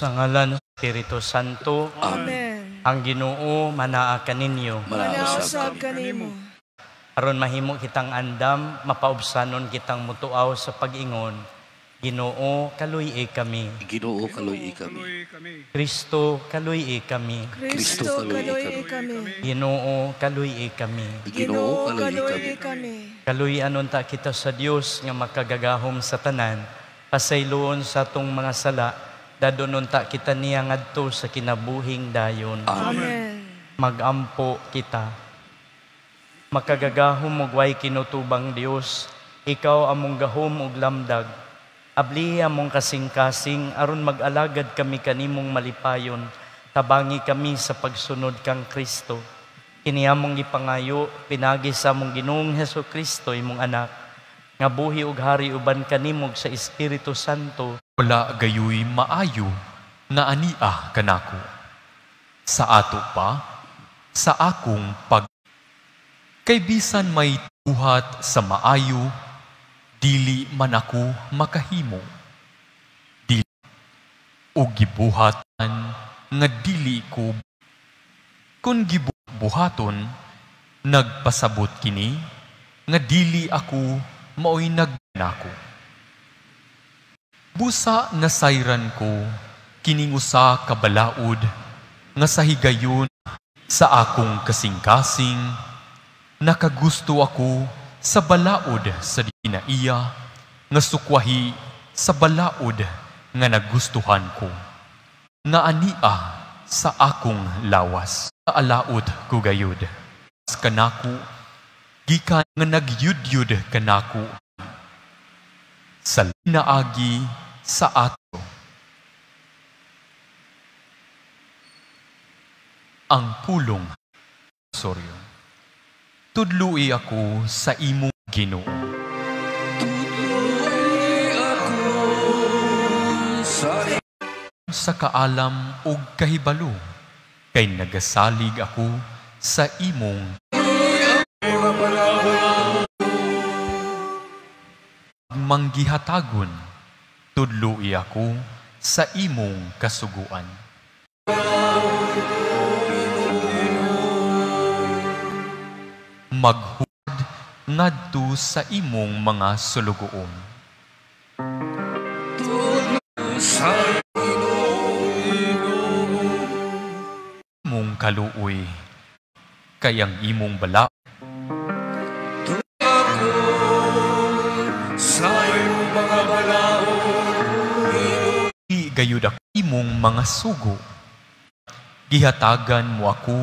Sa ngalan ng Espiritu Santo, Amen. ang Ginoo manaa kaninyo. Manausab kanimo. Aron mahimo kitang andam, mapaubsanon kitang mutuaw sa pag-ingon. Ginoo, kaluy-i kami. Ginoo, kaluy-i kami. Kristo, kaluy-i kami. Kristo, kaluy kami. Ginoo, kaluy-i kami. Ginoo, kaluy kami. Kaluy-anon ta kita sa Dios nga makagagahom sa tanan, pasayloon sa atong mga sala, dadonon ta kita niya ngadto sa kinabuhing dayon. Amen. Magampo kita. Makagagahom ug way kinutubang Dios, ikaw among gahom ug lamdag. Abli among kasing-kasing aron mag-alagad kami kanimong malipayon, tabangi kami sa pagsunod kang Kristo. Kini among gipangayo, pinagi sa among Ginoong Hesukristo imong anak, nga buhi ug hari uban kanimog sa Espiritu Santo. Wala gayoy maayo na ania kanako. Sa ato pa, sa akong kay bisan may buhat sa maayo, dili man ako makahimo. Dili o gibuhatan nga dili ko. Kung gibuhaton, nagpasabot kini, nga dili ako maoy nagnako. Busa nasayran ko, kining usa ka balaod, nga sa higayon sa akong kasing-kasing, nakagusto ako sa balaod sa dinaiya, nga sukwahi sa balaod nga nagustuhan ko. Nga ania sa akong lawas, alaod ko gayud. Kanako, gikan nga nagyud-yud kanako, sa linaagi sa ato. Ang pulong, soryo. Tudlui ako sa imong Ginoo. Tudlui ako sa kaalam ug kahibalo, kay nagasalig ako sa imong manggihatagon. Tudlui ako sa imong kasuguan. Maghud ngadto sa imong mga sulugoon. Imong kaluoy, kayang imong bala. sa imong mga balaod. Gayud ako imong mga sugo. Gihatagan mo ako.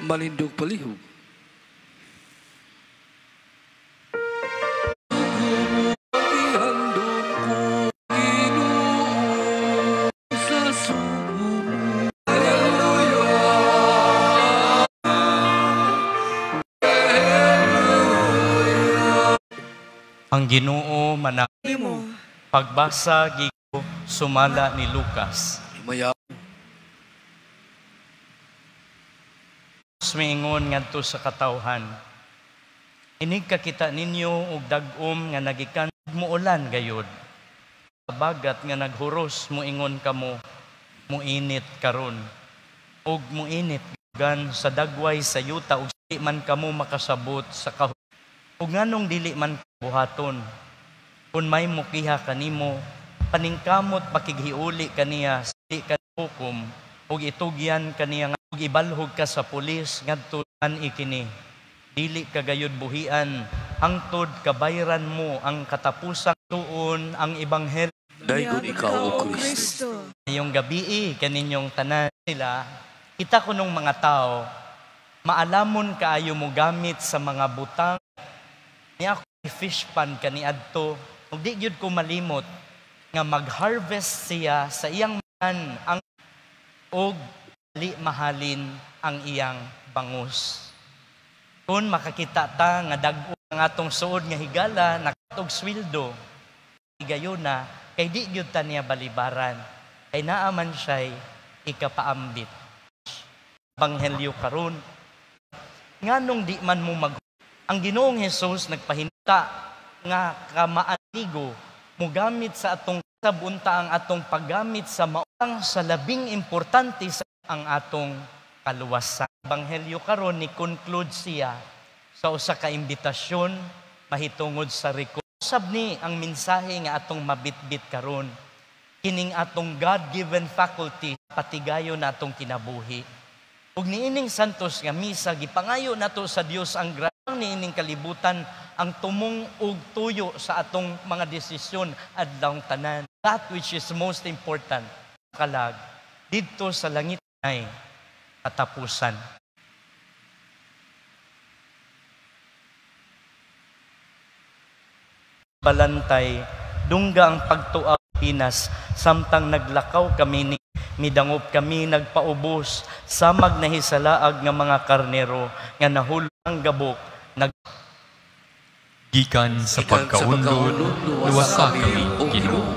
Malindog palihog. Ang Ginoo manahimo. Pagbasa gigo sumala ni Lucas. Maya. Mingon ngadto sa katawhan. Inig kakita ninyo og dag-om nga nagikan muulan gayod. Bagat nga naghuros moingon kamo, muinit karon. Og muinit gan sa dagway sa yuta ug di man kamo makasabot sa kahon. Ug nganong dili man buhaton. Kung may mukiha kanimo, paningkamot pakighiuli kaniya sa di ka hukom ug itugyan kaniya ug ibalhog ka sa pulis ngadto an ikini. Dili kagayod buhian, hangtod kabayran mo ang katapusang tuon ang ebanghelyo. Dayon ikaw o Kristo. Ngayong gabi kaninyong tanan sila, kita ko nung mga tao, maalamon kaayo mo gamit sa mga butang. Niya ako fish pan kaniadto, ug di gyud ko malimot nga mag-harvest siya sa iyang man ang og li mahalin ang iyang bangus. Kung makakita ta nga dag-o ang atong suod nga higala nakatog sweldo, igayon na kay di gyud ta niya balibaran, kay naaman siya'y ikapaambit. Ebanghelyo karon nganong di man mo ang Ginoong Hesus nagpahinay nga kamaanigo mugamit sa atong sabunta ang atong paggamit sa mautang sa labing importante sa ang atong kaluwasan. Ebanghelyo karon ni conclude siya sa usa ka imbitasyon mahitungod sa record. Usab ni ang mensahe nga atong mabitbit karon kining atong God-given faculty patigayon na atong kinabuhi. Ug niining santos nga misa gipangayo nato sa Dios ang grasya niining kalibutan ang tumong ug tuyo sa atong mga desisyon adlawng tanan. That which is most important kalag didto sa langit ay katapusan. Balantay dungga ang pagtuaw Pinas samtang naglakaw kami ni midangop kami nagpaubos samag nahisalaag nga mga karnero nga nahulang gabok Gikan sa pagkaunlod, luwasa kami, Ginoo.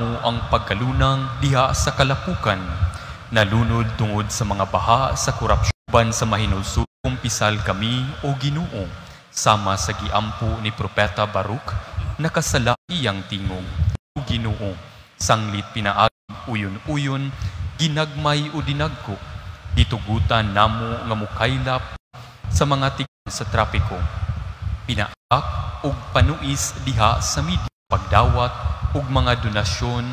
Mo ang pagkalunang diha sa kalapukan, nalunod tungod sa mga baha sa korupsyon sa mahinulsud, kumpisal kami, o Ginoo, sama sa giampo ni Propeta Baruch, nakasala iyang tingog, o Ginoo, sanglit pinaag uyon-uyon, ginagmay o dinagko, ditugutan namo nga mukaylap sa mga tigan sa trapiko. Pinaak ug panuis diha sa media, pagdawat ug mga donasyon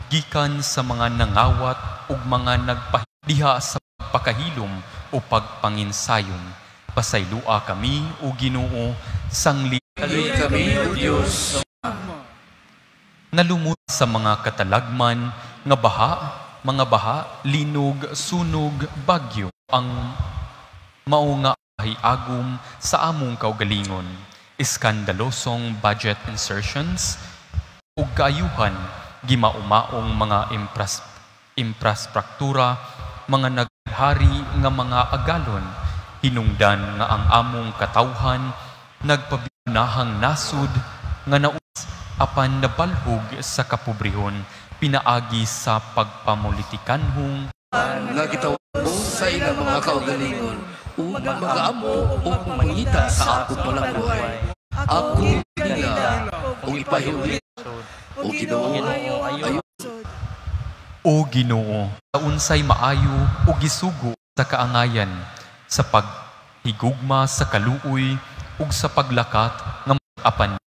gikan sa mga nangawat ug mga nagpahidiha sa pagpakahilom o pagpanginsayon. Pasaylua kami o Ginoo, sangli kami o Dios. Nalumot sa mga katalagman nga mga baha, linog, sunog, bagyo ang mao nga agum sa among kaugalingon. Iskandalosong budget insertions ug kaayuhan, gimaumaong mga infrastruktura, mga naghari nga mga agalon, hinungdan nga ang among katawhan, nagpabinahang nasud, nga naus apan nabalhog sa kapobrehon, pinaagi sa pagpamolitikanhong, Nga gitawag mo sa ilang mga kaugalingon, o mag-aamo o mangita sa ako palang buhay. Ako nila o ipahuli o Ginoo ayo. O Ginoo, sa unsay maayo o gisugo sa kaangayan, sa paghigugma sa kaluoy ug sa paglakat nga mag-apan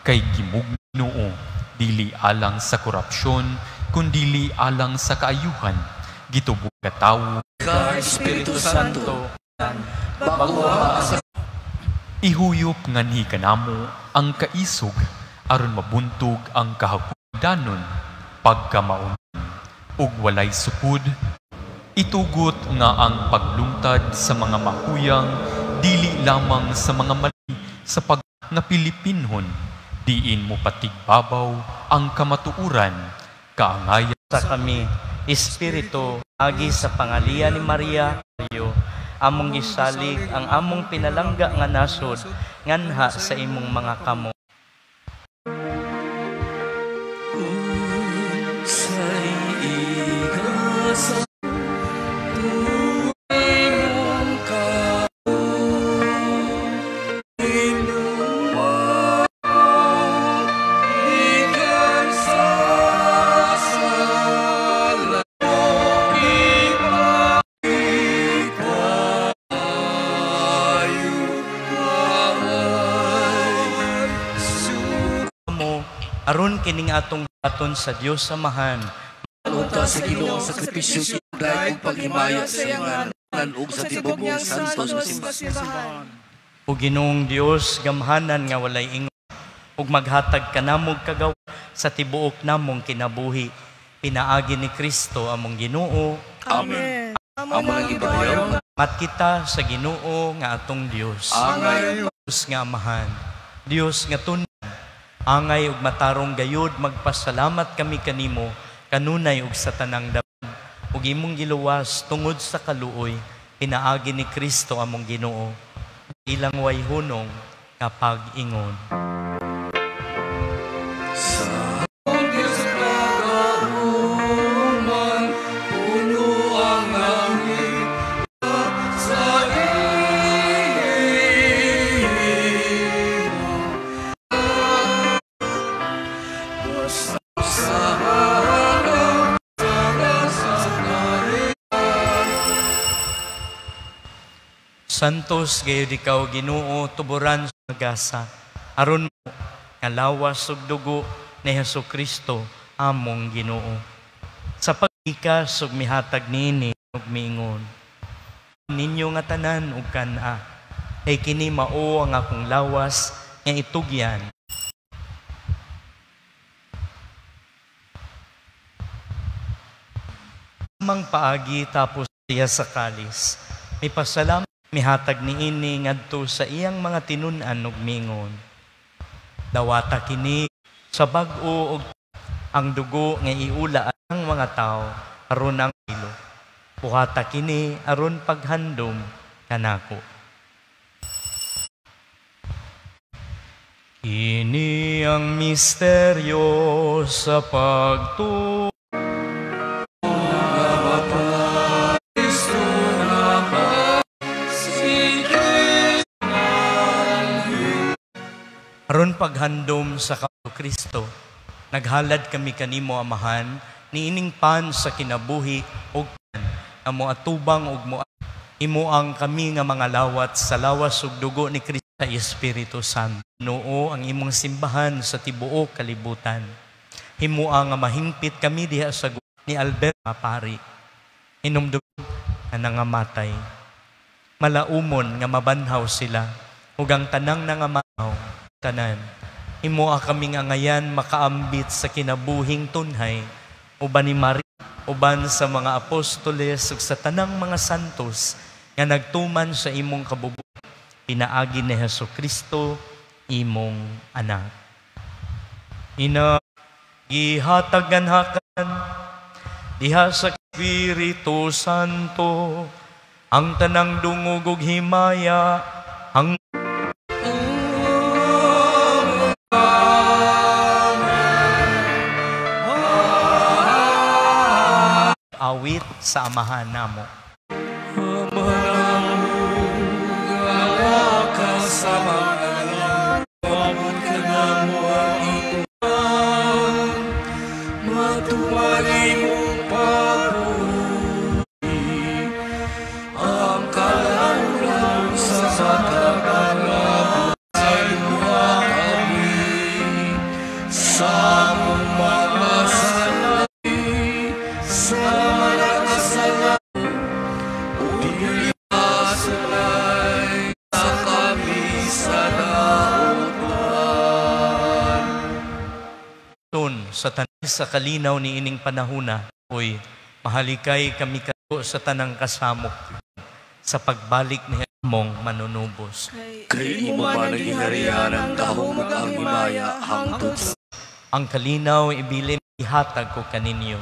kay gimug Ginoo, dili alang sa korupsyon kundi alang sa kaayuhan, gitubog ka tawo Ka Espiritu Santo, baguha sa ihuyop nganhi kanamo ang kaisog aron mabuntog ang kahapdanon pagkamaon ug walay sukod. Itugot nga ang paglungtad sa mga mahuyang dili lamang sa mga mali sa pag nga Pilipinhon, diin mo patigbabaw ang kamatuuran, kaangayan sa kami Espiritu agi sa pangalian ni Maria among gisalig ang among pinalangga nga nasod nganha sa imong mga kamo. Unsay igasa tuwing ka inuwa ikan sa sala Aron kining atong aton sa Dios Amahan, Unta sa Ginoo ang sakripisyo kinday ug paghimaya sa iyang ngalan ug sa tibok niyang santos nga simbahan. o Ginoong Dios gamhanan nga walay ingon, ug maghatag kanamog kagawa sa tibuok namong kinabuhi. Pinaagi ni Kristo among Ginoo. Amen. Amo lang ibayaw Mat kita sa Ginoo nga atong Dios. angay Dios nga Amahan, Dios nga tunay, angay ug matarong gayud magpasalamat kami kanimo kanunay ug sa tanang dapan ug imong giluwas tungod sa kaluoy. Pinaagi ni Kristo among Ginoo, ilang way hunong kapag ingon. sa Diyos pag-auman puno ang langit sa iyo Santos gayud ikaw Ginoo tuburan sa gasa aron mo nga lawas ug dugo ni Hesukristo among Ginoo. Sa paggikas ug mihatag niini ug miingon, ninyo nga tanan ug kana, kay kini mao ang akong lawas nga itugyan. Mang paagi tapos siya sa kalis, may pasalamat mihatag niini ngadto sa iyang mga tinun-an ug miingon, dawata kini sa bag-o ug ang dugo nga iula ang mga tao aron ang ilo. Buhata kini aron paghandom kanako. Kini ang misteryo sa pagtuo aron paghandom sa Kristo. Naghalad kami kanimo amahan niining pan sa kinabuhi ug amo atubang ug imo ang kami nga mga lawat sa lawas ug dugo ni Kristo sa Espiritu Santo. Noo ang imong simbahan sa tibuok kalibutan. Himuang nga mahingpit kami diha sa ni Albert Mapari. Inumdum nga nangamatay. Malaumon nga mabanhaw sila ug ang tanang nangamatay tanan. Himuha kami nga ngayan makaambit sa kinabuhing tunhay uban ni Maria, uban sa mga apostoles ug sa tanang mga santos nga nagtuman sa imong kabubuan. Pinaagi ni Hesukristo imong anak. Ina gihatagan-hakan diha sa Espiritu Santo ang tanang dungog ug himaya ang awit sa amahan namo. Sa tanan sa kalinaw ni ining panahuna, oy, mahalikay kami kato sa tanang kasamok sa pagbalik ni mong manunubos. Kay imo man naghiharian ang dahom ang himaya hangtod sa ang kalinaw ibilin ihatag ko kaninyo.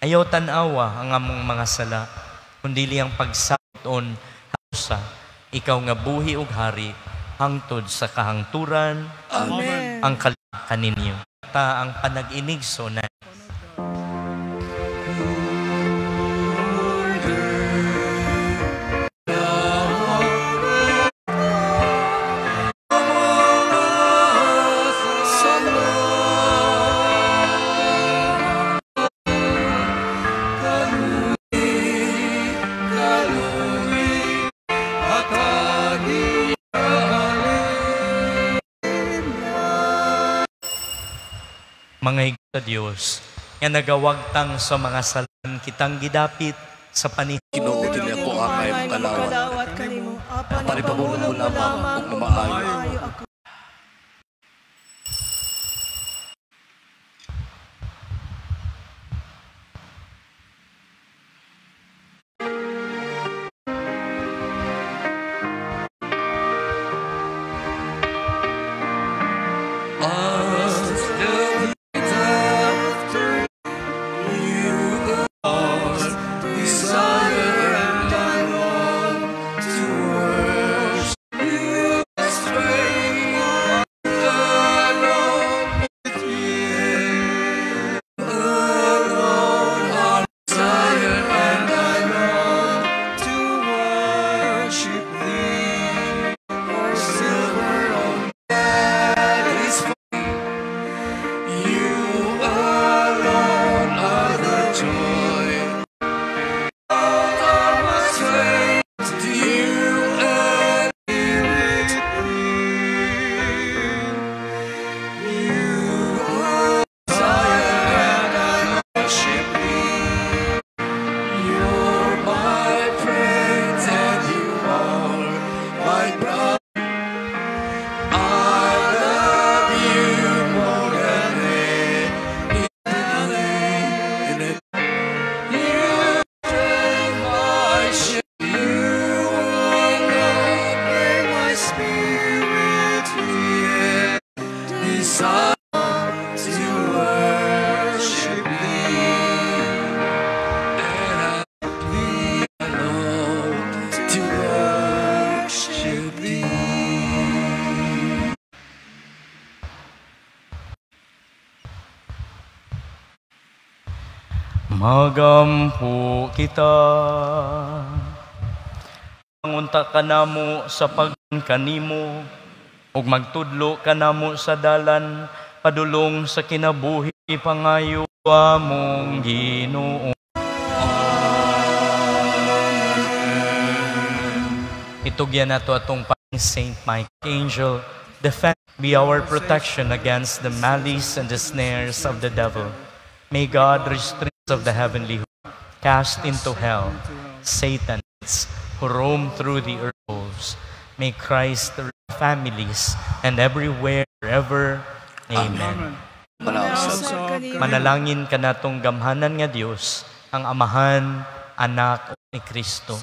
Ayaw tanawa ang among mga sala, kundi ang pagsaton sa ikaw nga buhi ug hari hangtod sa kahangturan. Amen. Ang kaninyo. Ta ang panag-inigso na mga higit sa Diyos, nga nagawagtang sa mga salan kitang gidapit sa panihon. Ginoo dili ako angay makalawat. kanimo. Paripabulo mo lamang ug maayo ako. Desire and long to worship you. Magampo kita. Mangunta ka namo sa pagkanimo, ug magtudlo ka namo sa dalan, padulong sa kinabuhi pangayo among Ginoo. Itugyan nato atong Saint Mike Angel, defend, be our protection against the malice and the snares of the devil. May God, restraints of the heavenly host, cast into hell Satan who roam through the earth. May Christ rule families and everywhere, forever. Amen. Manalangin ka natong gamhanan nga Dios, ang Amahan, Anak ni Kristo.